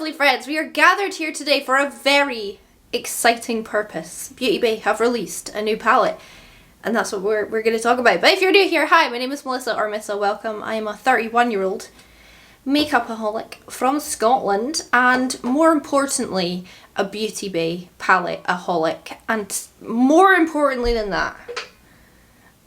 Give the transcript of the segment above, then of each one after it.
lovely friends, we are gathered here today for a very exciting purpose. Beauty Bay have released a new palette and that's what we're going to talk about. But if you're new here, hi, my name is Melissa or Missa, welcome. I am a 31-year-old makeup-aholic from Scotland and more importantly a Beauty Bay palette-aholic, and more importantly than that,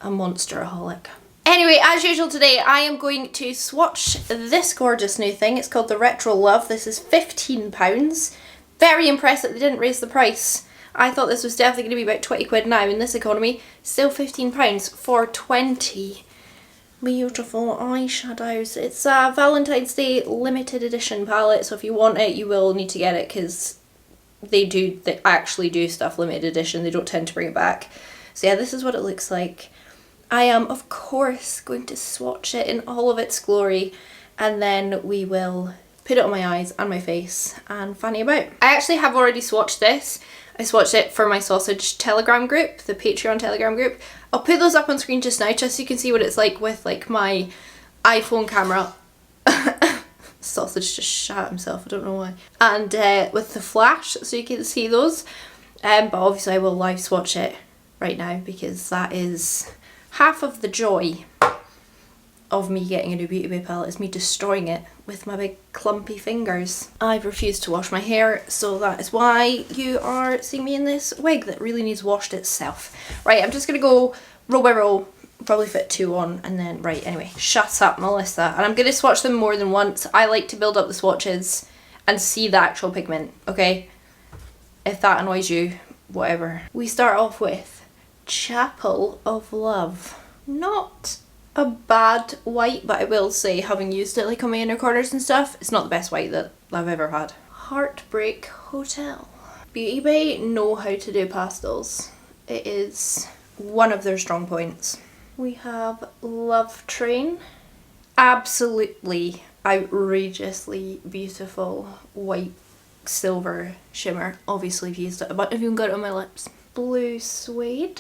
a monster-aholic. Anyway, as usual today I am going to swatch this gorgeous new thing. It's called the Retro Love. This is £15. Very impressed that they didn't raise the price. I thought this was definitely going to be about 20 quid now in this economy. Still £15 for 20 beautiful eyeshadows. It's a Valentine's Day limited edition palette, so if you want it you will need to get it because they actually do stuff limited edition. They don't tend to bring it back. So yeah, this is what it looks like. I am, of course, going to swatch it in all of its glory and then we will put it on my eyes and my face and fanny about. I actually have already swatched this. I swatched it for my sausage Telegram group, the Patreon Telegram group. I'll put those up on screen just now just so you can see what it's like with like my iPhone camera. Sausage just shat himself, I don't know why. And with the flash so you can see those. But obviously I will live swatch it right now because that is half of the joy of me getting a new Beauty Bay palette is me destroying it with my big clumpy fingers. I've refused to wash my hair, so that is why you are seeing me in this wig that really needs washed itself. Right, I'm just gonna go row by row, probably fit 2 on, and then, right, anyway, shut up Melissa. And I'm gonna swatch them more than once. I like to build up the swatches and see the actual pigment, okay? If that annoys you, whatever. We start off with Chapel of Love. Not a bad white, but I will say, having used it like on my inner corners and stuff, it's not the best white that I've ever had. Heartbreak Hotel. Beauty Bay know how to do pastels. It is one of their strong points. We have Love Train. Absolutely outrageously beautiful white silver shimmer. Obviously I've used it, but I've even got it on my lips. Blue Suede.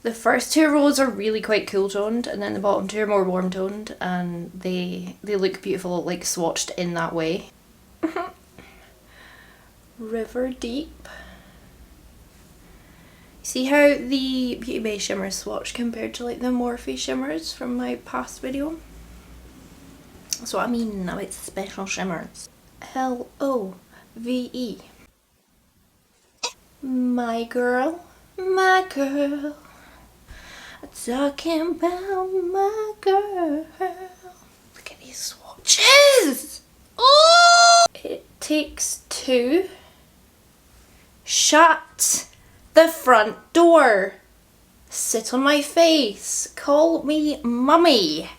The first 2 rows are really quite cool toned and then the bottom 2 are more warm toned and they look beautiful like swatched in that way. River Deep. See how the Beauty Bay shimmer swatch compared to like the Morphe shimmers from my past video? That's what I mean now, it's special shimmers. L-O-V-E. My girl, my girl. Talking about my girl. Look at these swatches! Oh! It Takes 2. Shut the front door. Sit on my face. Call me mummy.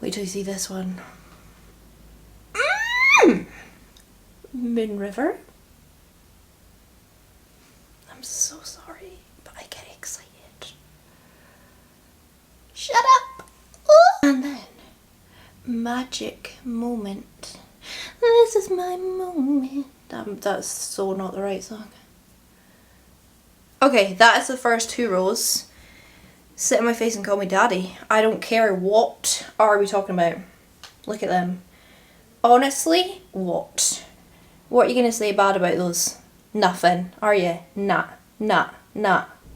Wait till you see this one. Moon River. I'm so sorry, but I get excited. Shut up! Ooh. And then, Magic Moment. This is my moment. That's so not the right song. Okay, that is the first 2 rows. Sit on my face and call me daddy. I don't care. What are we talking about? Look at them. Honestly, what? What are you going to say bad about those? Nothing, are you? Nah.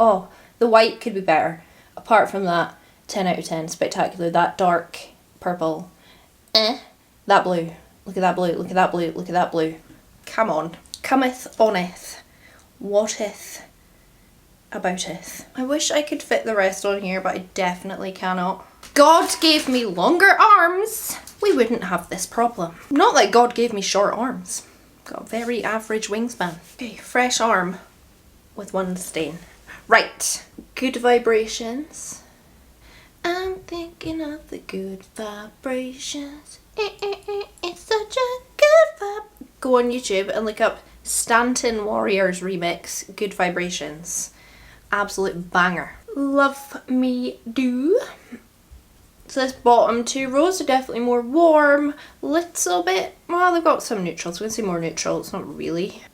Oh, the white could be better. Apart from that, 10 out of 10, spectacular. That dark purple, that blue. Look at that blue, look at that blue, look at that blue. Come on. Cometh, oneth, whateth, abouteth. I wish I could fit the rest on here, but I definitely cannot. God gave me longer arms, we wouldn't have this problem. Not that God gave me short arms. Got a very average wingspan. Okay, fresh arm with 1 stain. Right, Good Vibrations. I'm thinking of the good vibrations. It's such a good vibe. Go on YouTube and look up Stanton Warriors remix, Good Vibrations. Absolute banger. Love Me Do. So this bottom 2 rows are definitely more warm, little bit, well they've got some neutrals, we're going to see more neutrals, not really.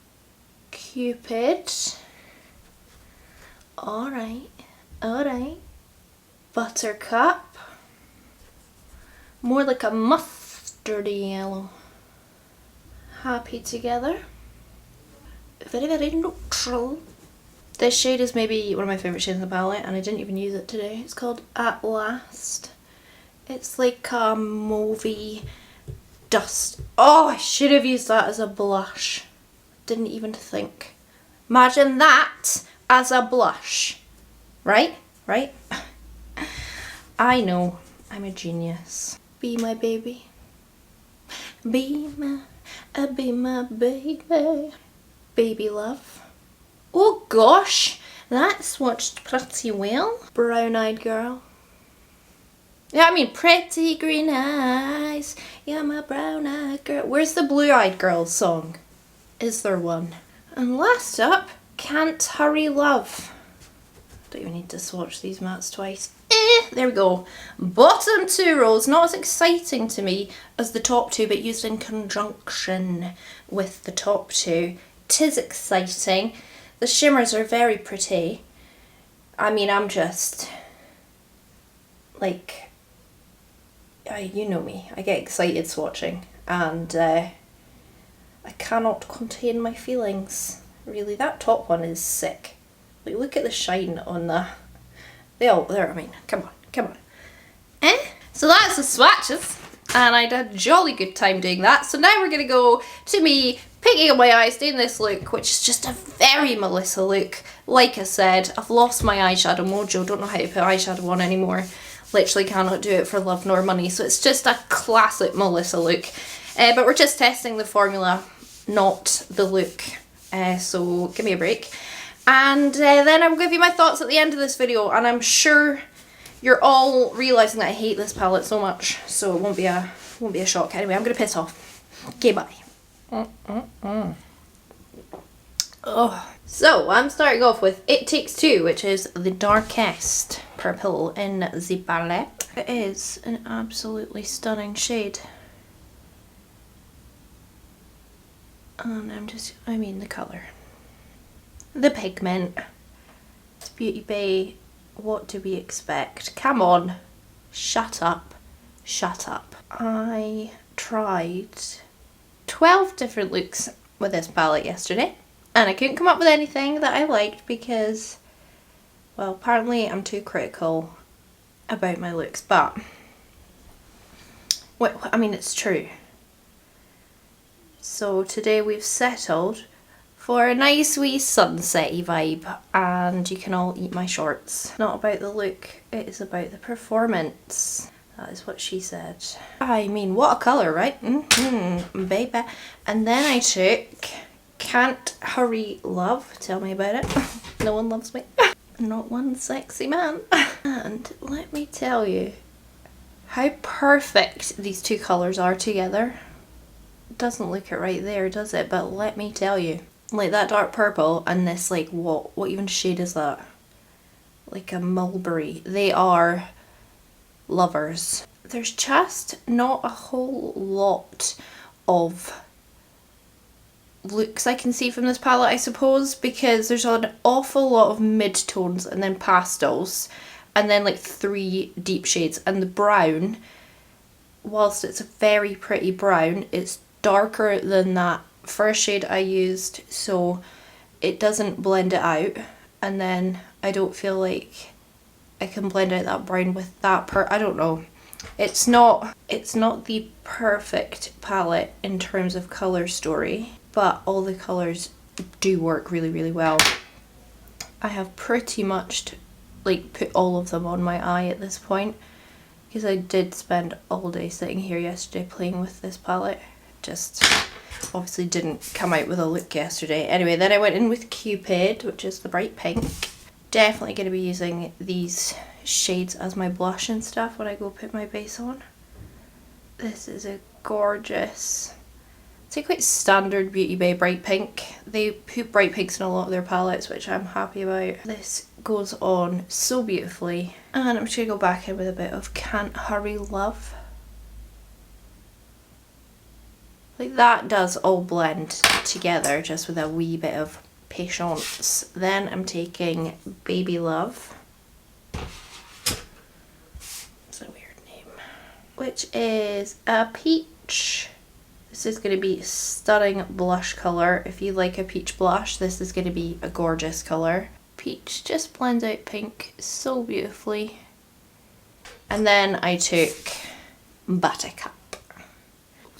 Cupid. Alright. Buttercup. More like a mustardy yellow. Happy together. Very, very neutral. This shade is maybe one of my favourite shades in the palette, and I didn't even use it today. It's called At Last. It's like a mauvey dust. Oh, I should have used that as a blush. Didn't even think. Imagine that as a blush. Right? Right? I know. I'm a genius. Be my baby. Be my baby. Baby love. Oh gosh, that swatched pretty well. Brown-eyed girl. Yeah, I mean pretty green eyes. Yeah, my brown-eyed girl. Where's the blue-eyed girl song? Is there one? And last up, Can't Hurry Love. Don't even need to swatch these mattes twice. There we go. Bottom two rows, not as exciting to me as the top two, but used in conjunction with the top two. 'Tis exciting. The shimmers are very pretty. I mean, I'm just like, you know me. I get excited swatching, and I cannot contain my feelings. Really, that top one is sick. Like, look at the shine on that. I mean, come on. So that's the swatches, and I had a jolly good time doing that. So now we're gonna go to me picking up my eyes, doing this look, which is just a very Melissa look. Like I said, I've lost my eyeshadow mojo, don't know how to put eyeshadow on anymore. Literally cannot do it for love nor money, so it's just a classic Melissa look. But we're just testing the formula, not the look, so give me a break. And then I'll give you my thoughts at the end of this video, and I'm sure you're all realising that I hate this palette so much, so it won't be a shock. Anyway, I'm gonna piss off. Okay, bye. Oh. So I'm starting off with It Takes Two, which is the darkest purple in the palette. It is an absolutely stunning shade. And I mean the colour. The pigment. It's Beauty Bay. What do we expect? Come on. Shut up. Shut up. I tried 12 different looks with this palette yesterday, and I couldn't come up with anything that I liked because, well, apparently I'm too critical about my looks, but I mean, it's true. So today we've settled for a nice wee sunset-y vibe, and you can all eat my shorts. Not about the look, it is about the performance. That is what she said. I mean, what a colour, right? Baby. And then I took Can't Hurry Love. Tell me about it. No one loves me. Not one sexy man. And let me tell you how perfect these two colours are together. It doesn't look it right there, does it? But let me tell you. Like that dark purple and this, like, what even shade is that? Like a mulberry. They are lovers. There's just not a whole lot of looks I can see from this palette, I suppose, because there's an awful lot of mid-tones and then pastels and then like 3 deep shades, and the brown, whilst it's a very pretty brown, it's darker than that first shade I used, so it doesn't blend it out, and then I don't feel like I can blend out that brown with that I don't know. It's not the perfect palette in terms of colour story, but all the colours do work really, really well. I have pretty much like put all of them on my eye at this point, because I did spend all day sitting here yesterday playing with this palette. Just obviously didn't come out with a look yesterday. Anyway, then I went in with Cupid, which is the bright pink. Definitely going to be using these shades as my blush and stuff when I go put my base on. This is a gorgeous, it's a quite standard Beauty Bay bright pink. They put bright pinks in a lot of their palettes, which I'm happy about. This goes on so beautifully. And I'm just going to go back in with a bit of Can't Hurry Love. Like that does all blend together just with a wee bit of patience. Then I'm taking Baby Love. It's a weird name. which is a peach. This is going to be a stunning blush colour. If you like a peach blush, this is going to be a gorgeous colour. Peach just blends out pink so beautifully. And then I took Buttercup.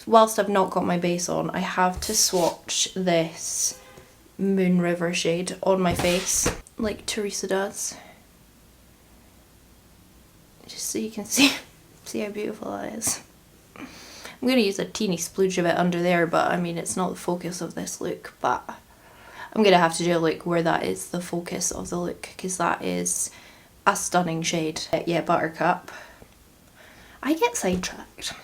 Whilst I've not got my base on, I have to swatch this Moon River shade on my face, like Teresa does. Just so you can see how beautiful that is. I'm going to use a teeny splooge of it under there, but I mean it's not the focus of this look, but I'm going to have to do a look where that is the focus of the look, because that is a stunning shade. Yeah, Buttercup. I get sidetracked.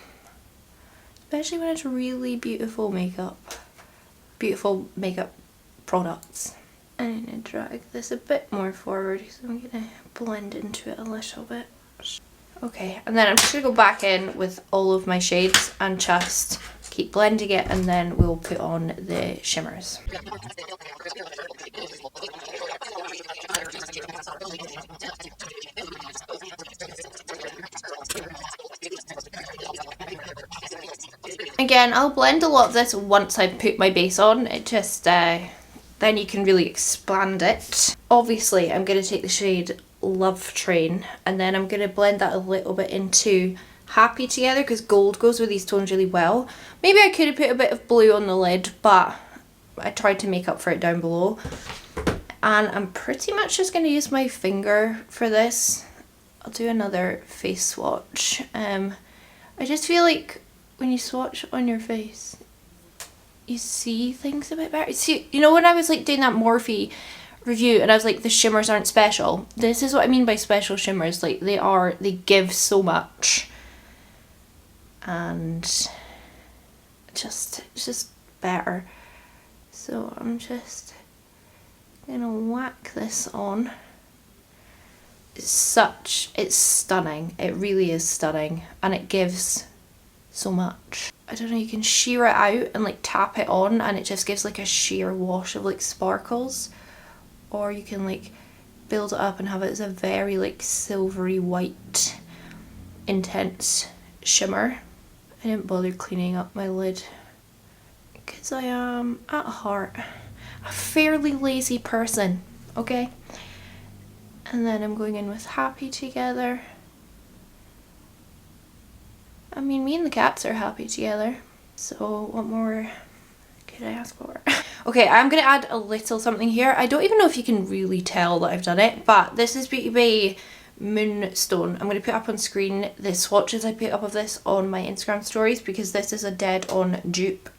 Especially when it's really beautiful makeup. Beautiful makeup products. I'm going to drag this a bit more forward because I'm going to blend into it a little bit. Okay, and then I'm just going to go back in with all of my shades and just keep blending it, and then we'll put on the shimmers. Again, I'll blend a lot of this once I put my base on. It just, then you can really expand it. Obviously, I'm going to take the shade Love Train, and then I'm going to blend that a little bit into Happy together, because gold goes with these tones really well. Maybe I could have put a bit of blue on the lid, but I tried to make up for it down below. And I'm pretty much just going to use my finger for this. I'll do another face swatch. I just feel like when you swatch on your face, you see things a bit better. See, you know when I was like doing that Morphe review and I was like, the shimmers aren't special. This is what I mean by special shimmers. Like they give so much. And it's just better. So I'm just gonna whack this on. It's stunning. It really is stunning, and it gives so much. I don't know, you can sheer it out and like tap it on and it just gives like a sheer wash of like sparkles, or you can like build it up and have it as a very like silvery white intense shimmer. I didn't bother cleaning up my lid because I am at heart a fairly lazy person, okay? And then I'm going in with Happy together. I mean, me and the cats are happy together, so what more could I ask for? Okay, I'm going to add a little something here. I don't even know if you can really tell that I've done it, but this is Beauty Bay Moonstone. I'm going to put up on screen the swatches I put up of this on my Instagram stories, because this is a dead on dupe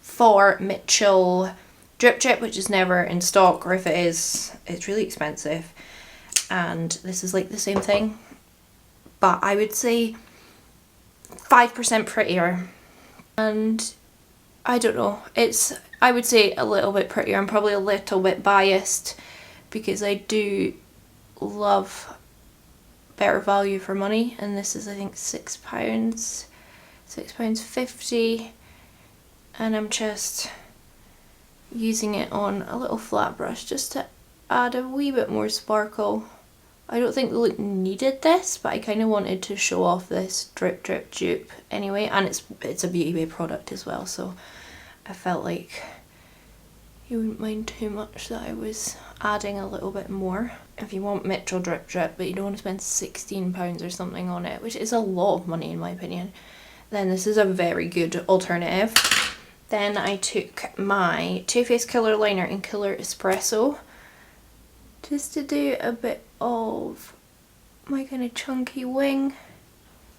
for Mitchell Drip Drip, which is never in stock, or if it is, it's really expensive. And this is like the same thing, but I would say 5% prettier. And I don't know, I would say a little bit prettier. I'm probably a little bit biased because I do love better value for money, and this is I think £6.50, and I'm just using it on a little flat brush just to add a wee bit more sparkle. I don't think the look needed this, but I kind of wanted to show off this drip drip dupe anyway, and it's a Beauty Bay product as well, so I felt like you wouldn't mind too much that I was adding a little bit more. If you want Mitchell Drip Drip but you don't want to spend £16 or something on it, which is a lot of money in my opinion, then this is a very good alternative. Then I took my Too Faced Killer Liner in Killer Espresso just to do a bit of my kind of chunky wing.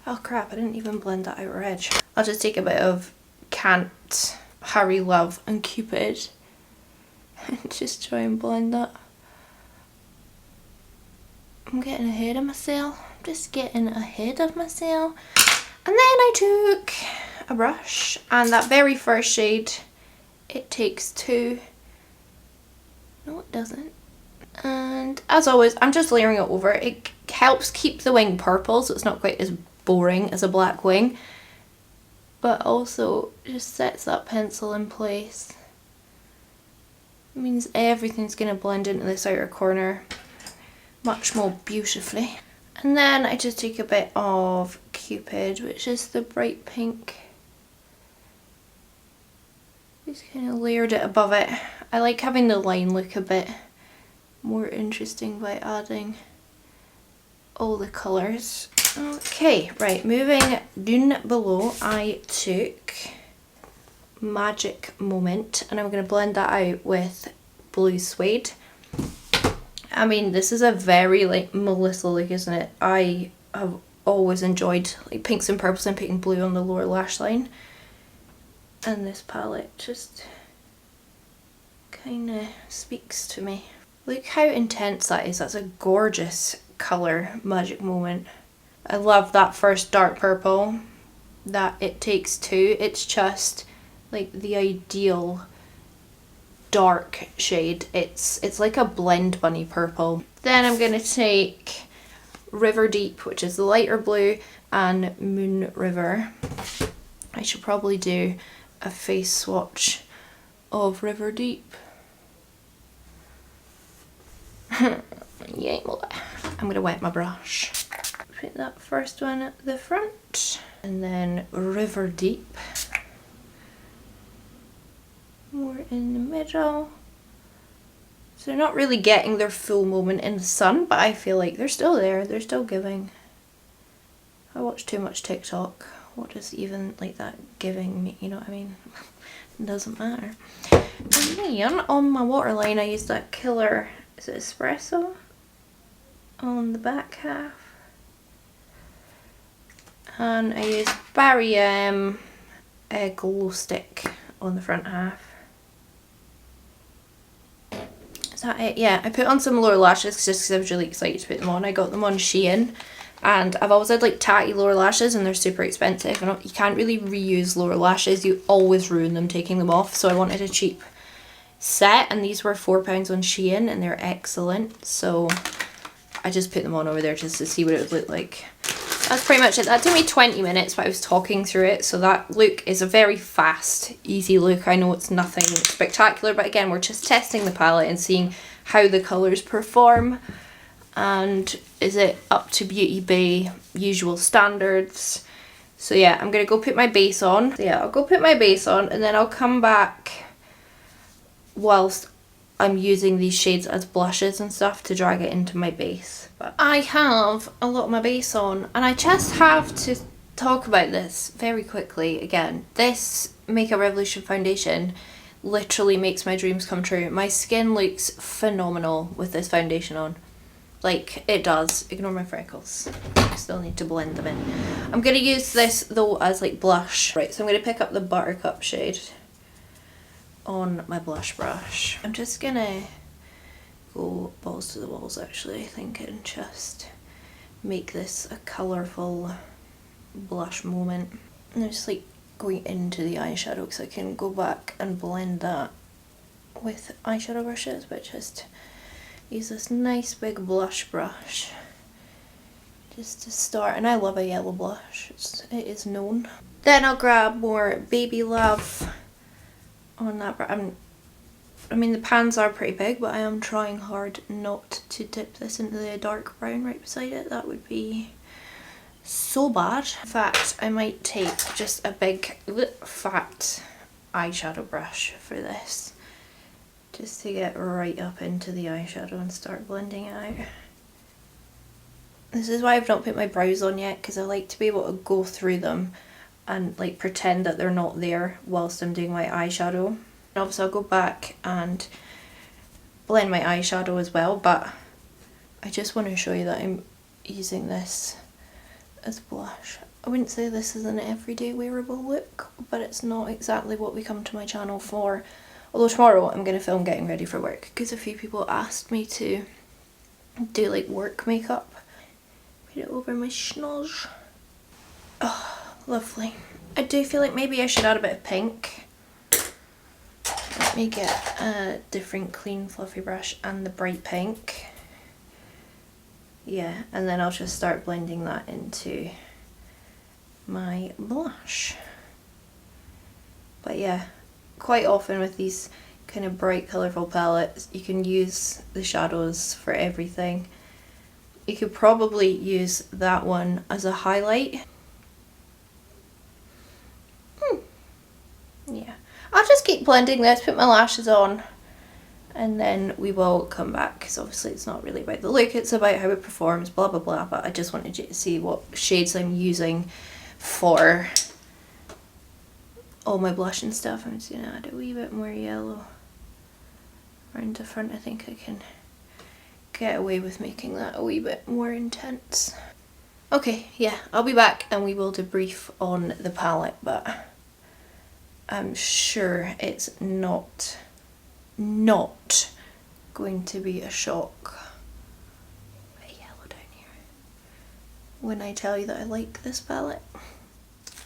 Oh crap, I didn't even blend that outer edge. I'll just take a bit of Can't Hurry Love and Cupid and just try and blend that. I'm getting ahead of myself. I'm just getting ahead of myself. And then I took a brush, and that very first shade, It Takes Two. No, it doesn't. And as always, I'm just layering it over. It helps keep the wing purple, so it's not quite as boring as a black wing, but also just sets that pencil in place. It means everything's going to blend into this outer corner much more beautifully. And then I just take a bit of Cupid, which is the bright pink. Just kind of layered it above it. I like having the line look a bit more interesting by adding all the colours. Okay, right, moving down below, I took Magic Moment and I'm going to blend that out with Blue Suede. I mean, this is a very like Melissa look, isn't it? I have always enjoyed like pinks and purples and pink and blue on the lower lash line. And this palette just kind of speaks to me. Look how intense that is. That's a gorgeous colour, Magic Moment. I love that first dark purple that it takes too. It's just like the ideal dark shade. It's like a blend bunny purple. Then I'm going to take River Deep, which is the lighter blue, and Moon River. I should probably do a face swatch of River Deep. Yeah, I'm going to wet my brush. Put that first one at the front and then River Deep more in the middle. So they're not really getting their full moment in the sun, but I feel like they're still there, they're still giving. I watch too much TikTok. What does even like that giving me, you know what I mean? It doesn't matter. And then on my waterline I used that killer, is it Espresso? On the back half. And I used Barry a glow stick on the front half. Is that it? Yeah, I put on some lower lashes just because I was really excited to put them on. I got them on Shein. And I've always had like tatty lower lashes and they're super expensive. And you can't really reuse lower lashes. You always ruin them taking them off. So I wanted a cheap set. And these were £4 on Shein and they're excellent. So I just put them on over there just to see what it would look like. That's pretty much it. That took me 20 minutes, but I was talking through it. So that look is a very fast, easy look. I know it's nothing spectacular, but again, we're just testing the palette and seeing how the colours perform. And is it up to Beauty Bay usual standards? So yeah, I'm going to go put my base on. So yeah, I'll go put my base on and then I'll come back whilst I'm using these shades as blushes and stuff to drag it into my base. But I have a lot of my base on and I just have to talk about this very quickly again. This Makeup Revolution foundation literally makes my dreams come true. My skin looks phenomenal with this foundation on. Like, it does. Ignore my freckles. I still need to blend them in. I'm going to use this though as like blush. Right, so I'm going to pick up the Buttercup shade on my blush brush. I'm just gonna go balls to the walls actually, I think, and just make this a colourful blush moment. And I'm just like going into the eyeshadow because I can go back and blend that with eyeshadow brushes, but just use this nice big blush brush just to start. And I love a yellow blush, it is known. Then I'll grab more Baby Love on that. I mean, the pans are pretty big, but I am trying hard not to dip this into the dark brown right beside it. That would be so bad. In fact, I might take just a big fat eyeshadow brush for this, just to get right up into the eyeshadow and start blending it out. This is why I've not put my brows on yet, because I like to be able to go through them and like pretend that they're not there whilst I'm doing my eyeshadow. And obviously I'll go back and blend my eyeshadow as well, but I just want to show you that I'm using this as blush. I wouldn't say this is an everyday wearable look, but it's not exactly what we come to my channel for. Although tomorrow I'm going to film getting ready for work, because a few people asked me to do like work makeup. Put it over my schnoz. Oh, lovely. I do feel like maybe I should add a bit of pink. Let me get a different clean fluffy brush and the bright pink. Yeah, and then I'll just start blending that into my blush. But yeah, quite often with these kind of bright colourful palettes, you can use the shadows for everything. You could probably use that one as a highlight Yeah. I'll just keep blending this, put my lashes on, and then we will come back, because obviously it's not really about the look, it's about how it performs, blah blah blah, but I just wanted you to see what shades I'm using for all my blush and stuff. I'm just going to add a wee bit more yellow around the front. I think I can get away with making that a wee bit more intense. Okay, yeah, I'll be back and we will debrief on the palette, but I'm sure it's not going to be a shock. A bit yellow down here. When I tell you that I like this palette.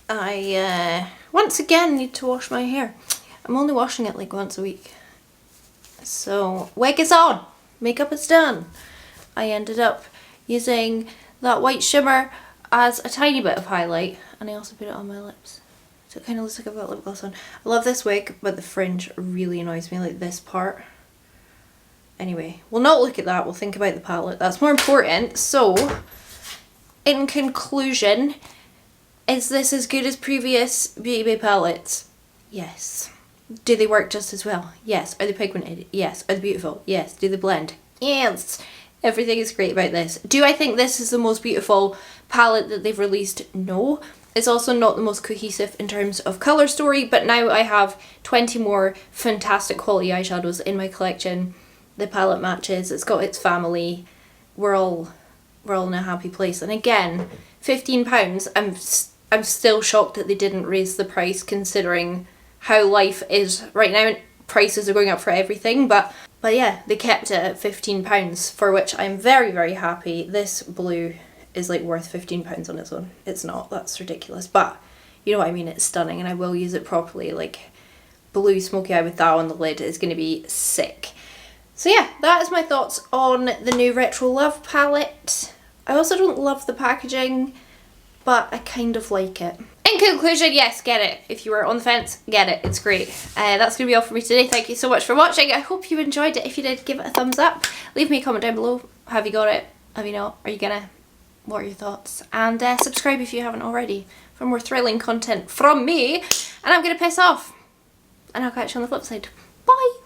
I once again need to wash my hair. I'm only washing it like once a week. So wig is on, makeup is done. I ended up using that white shimmer as a tiny bit of highlight, and I also put it on my lips. So it kind of looks like I've got lip gloss on. I love this wig, but the fringe really annoys me, like this part. Anyway, we'll not look at that, we'll think about the palette. That's more important. So, in conclusion, is this as good as previous Beauty Bay palettes? Yes. Do they work just as well? Yes. Are they pigmented? Yes. Are they beautiful? Yes. Do they blend? Yes. Everything is great about this. Do I think this is the most beautiful palette that they've released? No. It's also not the most cohesive in terms of colour story, but now I have 20 more fantastic quality eyeshadows in my collection. The palette matches, it's got its family. We're all in a happy place. And again, £15, I'm still shocked that they didn't raise the price considering how life is right now. Prices are going up for everything, but yeah, they kept it at £15, for which I'm very, very happy. This blue is like worth £15 on its own. It's not, that's ridiculous, but you know what I mean, it's stunning and I will use it properly. Like blue smoky eye with that on the lid is going to be sick. So yeah, that is my thoughts on the new Retro Love palette. I also don't love the packaging, but I kind of like it. In conclusion, yes, get it. If you were on the fence, get it. It's great. That's going to be all for me today. Thank you so much for watching. I hope you enjoyed it. If you did, give it a thumbs up. Leave me a comment down below. Have you got it? Have you not? Are you gonna? What are your thoughts? And subscribe if you haven't already for more thrilling content from me. And I'm going to piss off. And I'll catch you on the flip side. Bye!